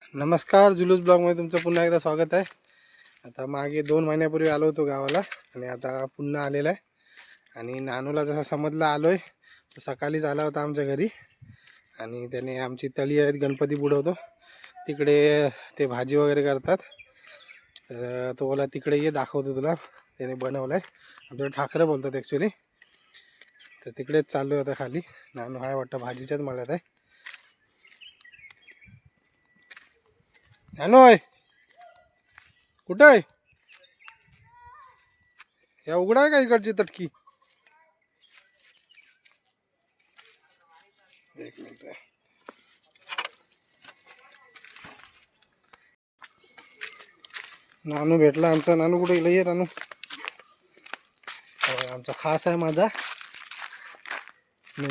नमस्कार, जुलूस ब्लॉगमध्ये तुमचं पुन्हा एकदा स्वागत आहे. आता मागे 2 महिन्यापूर्वी आलो होतो गावाला आणि आता पुन्हा आलेला आहे. आणि नानूला जसं समजलं आलो आहे तर सकाळीच आला होता आमच्या घरी आणि त्याने आमची तळी आहेत गणपती बुडवतो तिकडे ते भाजी वगैरे करतात. तर तो बोला तिकडे ये दाखवतो तुला, त्याने बनवलं आहे. आमच्याकडे ठाकरं बोलतात ॲक्च्युली. तर तिकडेच चाललो होतं खाली. नानू आहे वाटतं भाजीच्याच मळ्यात आहे. नानू आहे कुठं आहे? या उघडा आहे का इकडची तटकी? एक मिनिट. नानू भेटला आमचा. नानू कुठे गेला? ये नानू. आमचा खास आहे माझा.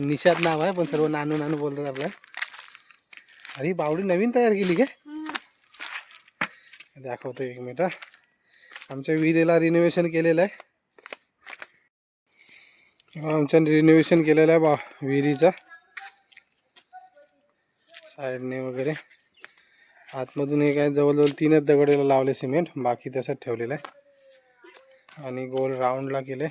निशाद नाव आहे पण सर्व नानू नानू बोलतात आपल्या. अरे बावडी नवीन तयार केली काय? दाखवतो एक मिनिट. आमच्या विहिरीला रिनोव्हेशन केलेलं आहे. आमच्या रिनोव्हेशन केलेलं आहे विहिरीचा साईडने वगैरे. आतमधून हे काय जवळजवळ 3च दगडेला लावले सिमेंट, बाकी तसंच ठेवलेलं आहे. आणि गोल राऊंडला केले.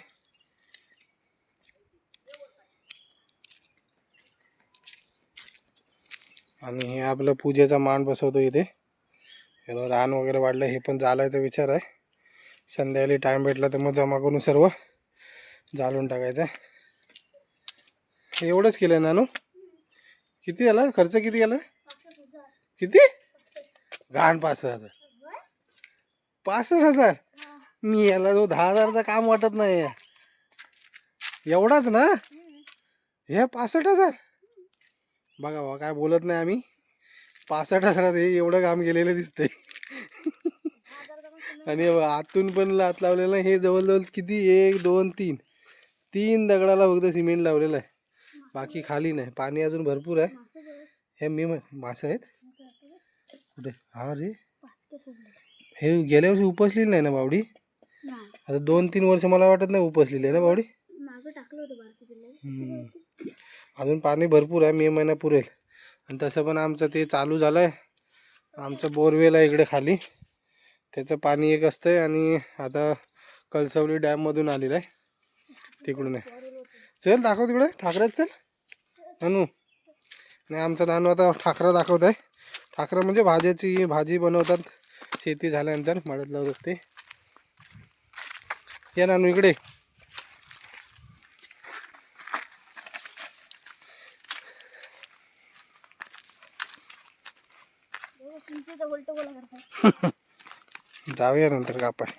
आणि हे आपलं पूजेचा मान बसवतो इथे. रान वगैरे वाढलं, हे पण जालायचा विचार आहे. संध्याकाळी टाइम भेटला तर मग जमा करून सर्व जाळून टाकायचं आहे. एवढंच केलं नानू? किती झालं खर्च? किती झालं? किती? घाण 65,000. 65,000? मी याला जो 10,000चा काम वाटत नाही. एवढाच ना? हे 65,000? बघा बघा काय बोलत नाही आम्ही. 65,000 हे एवढं काम केलेलं दिसतंय. आणि आतून पण लात लावलेलं आहे. हे जवळजवळ किती? 1 2 3 दगडाला फक्त सिमेंट लावलेलं आहे, बाकी खाली नाही. पाणी अजून भरपूर आहे. हे मी मासे आहेत कुठे? हा रे, हे गेल्या वर्षी उपसलेली नाही ना बावडी? आता 2-3 वर्ष मला वाटत नाही उपसलेली आहे ना बावडी. अजून पाणी भरपूर आहे, मे महिना पुरेल. आणि तसं पण आमचं ते चालू झालं आहे. आमचं बोरवेल आहे इकडे खाली, त्याचं पाणी एक असतंय. आणि आता कळसवली डॅममधून आलेलं आहे तिकडून आहे. चल दाखव तिकडे ठाकऱ्यात. चल नानू. नाही आमचा नानू आता ठाकरा दाखवत आहे. ठाकरा म्हणजे भाजी बनवतात शेती झाल्यानंतर, मळत लावतात ते. या नानू इकडे. जाऊया नंतर कापाय.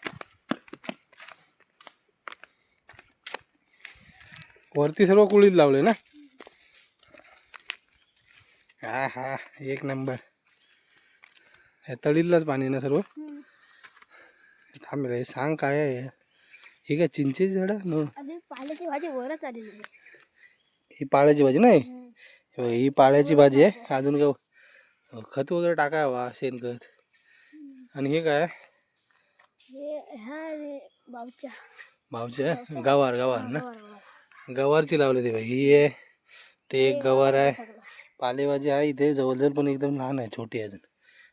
वरती सर्व कुळीत लावले ना? हा हा, एक नंबर. हे तळीलाच पाणी ना सर्व. थांब रे, सांग काय आहे हे? काय चिंचेची झाड? पाल्याची भाजी वरच आलेली. ही पाळ्याची भाजी नाही, ही पाळ्याची भाजी आहे. अजून काय खत वगैरे टाकावा, शेणखत. आणि हे काय? भावच्या गवार ना? गवारची लावली ते भाई. ही आहे ते एक गवार आहे. पालेभाजी आहे इथे जवळजवळ, पण एकदम लहान आहे, छोटी अजून.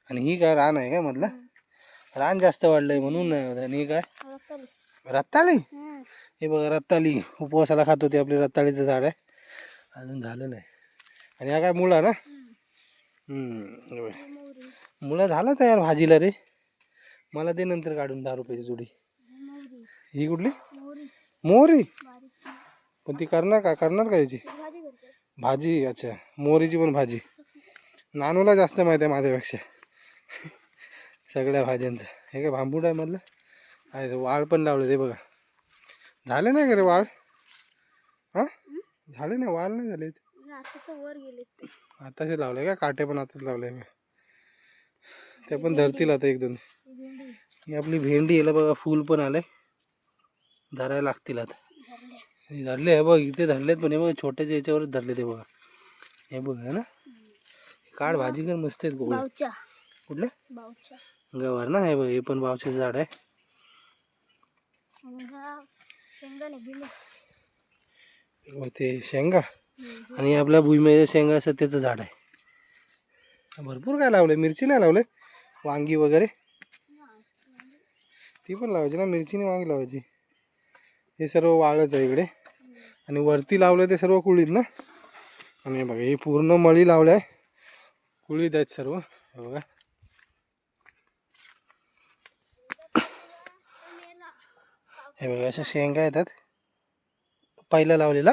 आणि ही काय रान आहे का मधला? रान जास्त वाढलंय म्हणून नाही होत. आणि ही काय? रताळी. हे बघा रताळी, उपवासाला खात होते आपली. रताळीचं झाड आहे, अजून झालं नाही. आणि हा काय मुळा ना? मुळा झाला तयार भाजीला रे. मला दे नंतर काढून 10 रुपयाची जोडी. ही कुठली? मोहरी. पण ती करणार का याची भाजी? अच्छा, मोहरीची पण भाजी. नानूला जास्त माहिती आहे माझ्यापेक्षा सगळ्या भाज्यांचं. हे काय भांबूड आहे मधलं आहे. वाळ पण लावले ते बघा. झाले नाही का रे वाळ? हा झाले नाही, वाळ नाही झाले. आताच लावले का काटे? पण आताच लावले. ते पण धरतील आता 1-2. ही आपली भेंडी, याला बघा फूल पण आलंय, धरायला लागतील आता. धरले हे बघ इथे धरलेत, पण हे बघ छोट्याच्या याच्यावरच धरले ते बघा. हे बघ है ना, काढ भाजी कर, मस्त आहेत गोगळे. कुठले? गवार ना. हे बघ हे पण बावच्याचं झाड आहे. ते शेंगा. आणि आपल्या भुईमुगाच्या शेंगा असतात त्याचं झाड आहे. भरपूर काय लावले, मिरची नाही लावले, वांगी वगैरे ती पण लावायची ना, मिरचीने वांगी लावायची. हे सर्व वाळच आहे इकडे. आणि वरती लावलं ते सर्व कुळीत ना. आणि हे बघा ही पूर्ण मळी लावलं आहे, कुळीत आहेत सर्व. हे बघा हे बघा अशा शेंगा येतात पहिला लावलेला.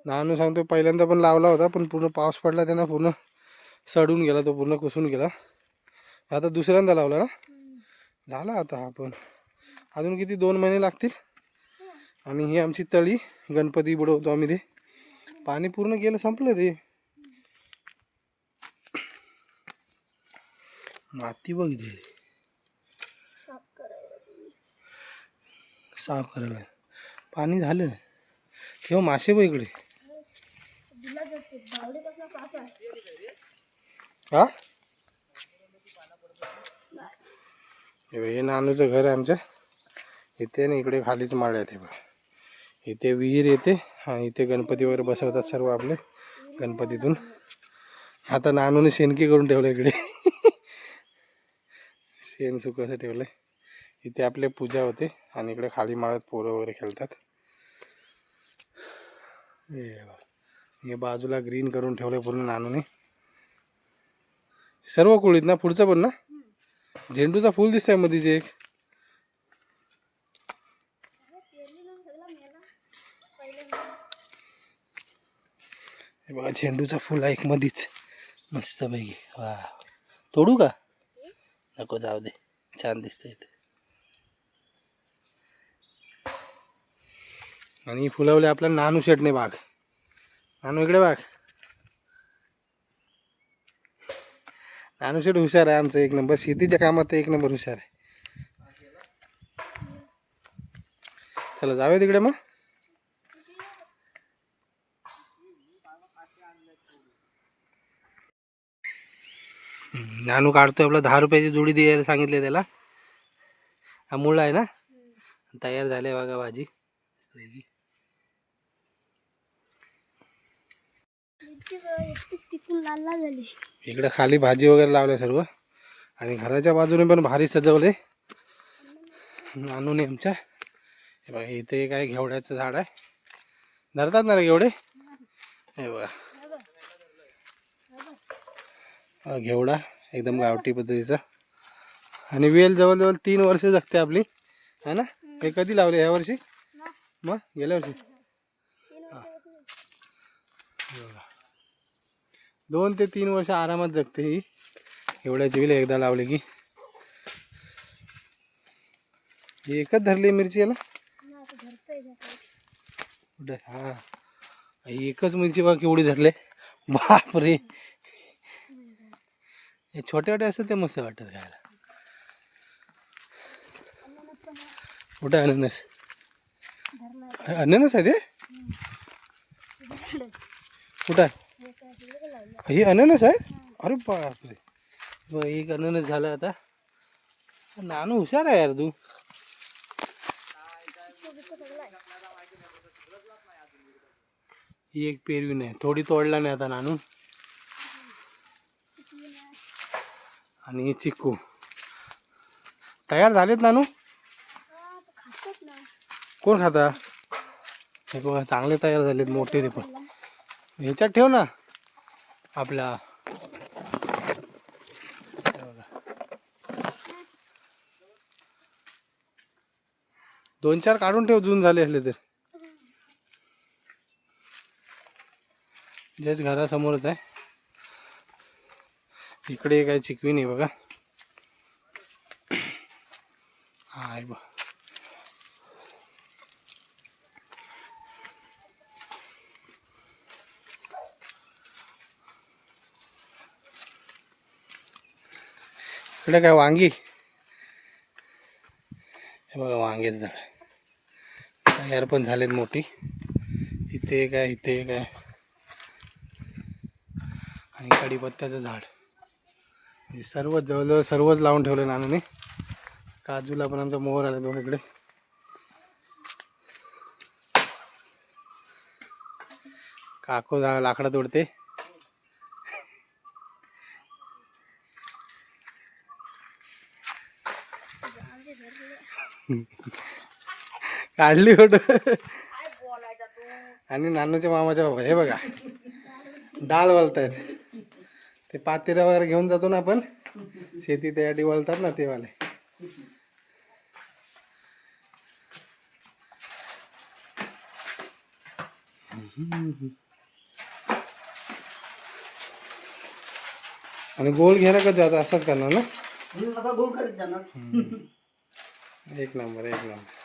नानू सांगतो पहिल्यांदा पण लावला होता, पण पूर्ण पाऊस पडला त्यांना पूर्ण सडून गेला, तो पूर्ण कुसून गेला. आता दुसऱ्यांदा लावला ना, झाला आता हा पण. अजून किती 2 महिने लागतील. आणि ही आमची तळी, गणपती बुडवतो आम्ही. ते पाणी पूर्ण गेलं, संपलं ते. माती बघितली साफ करायला पाणी झालं. तेव्हा मासे बघ इकडे. हा हे नानूचं घर आहे आमच्या इथे ना. इकडे खालीच माळ आहे. इथे विहीर येते. हा इथे गणपती वगैरे बसवतात सर्व आपले गणपतीतून. आता नानूने शेणकी करून ठेवलं इकडे. शेण सुकायचं ठेवलंय. इथे आपले पूजा होते आणि इकडे खाली माळ्यात पोरं वगैरे खेळतात. हे बाजूला ग्रीन करून ठेवलंय पूर्ण नानूने. सर्व कुळीत ना, पुढचं पण ना. झेंडूचा फुल दिसतंय मधीच एक. हे बघा झेंडूचा फुल आहे एक मधीच, मस्त पैकी. वा, तोडू का? नको, जाऊ दे, छान दिसतंय इथे. आणि फुलवले आपला नानू शेटने बाग. नानू इकडे बाग. नानू शेट हुशार आहे आमचं, एक नंबर. शेतीच्या कामात एक नंबर हुशार आहे. चला जाऊया तिकडे मग. नानू काढतोय आपला 10 रुपयाची जोडी द्यायला सांगितले त्याला. अमूल आहे ना. तयार झाले बघा भाजी. इकडे खाली भाजी वगैरे लावले सर्व. आणि घराच्या बाजूने पण भारी सजवले नानूने आमच्या. हे बघा इथे काय घेवड्याचं झाड आहे. धरतात ना रे घेवडे. हे बघा घेवडा एकदम गावठी पद्धतीचा. आणि वेल जवळजवळ 3 वर्ष जगते आपली, है ना. हे कधी लावले, ह्या वर्षी? मग गेल्या वर्षी. 2 ते 3 वर्ष आरामात जगते ही एवढ्याची वेल एकदा लावली की. ही एकच धरली मिरची याला. कुठे? हा ही एकच मिरची बघा केवढी धरले. बाप रे. हे छोटे छोटे असतात ते मस्त वाटतात खायला. कुठे अननस? अननस आहे ते. कुठं आहे? ही अननस आहे. अरे बापरे. बघ एक अननस झालं आता. नानू हुशार आहे यार तू. ही एक पेरवी नाही, थोडी तोडला नाही आता नानू. आणि चिक्कू तयार झालेत नानू. कोण खाता? हे बघा चांगले तयार झालेत, मोठे ते पण. ह्याच्यात ठेव ना आपला. 2-4 काढून ठेव, जून झाले असले तर. जस्ट घरासमोरच आहे. इकडे काय चिकवी नाही बघा. हाय बघ. इकडे काय वांगी. हे बघा वांग्याचं झाड तयार पण झालेत मोठी. इथे काय, इथे काय. आणि कढीपत्त्याचं झाड. हे सर्व जवळजवळ सर्वच लावून ठेवले नानूने. काजूला पण आमचा मोहर आले 2 इकडे. काकू लाकडं तोडते. काढली फोटो. आणि नानूच्या मामाच्या बाबा हे बघा डाळ वळतायत. ते पातेऱ्या वगैरे घेऊन जातो ना आपण शेती त्यासाठी वळतात ना ते वाले. आणि गोल घेणं कधी आता असंच करणार ना. आता गोल करीत जाणार. एक नंबर एक नंबर.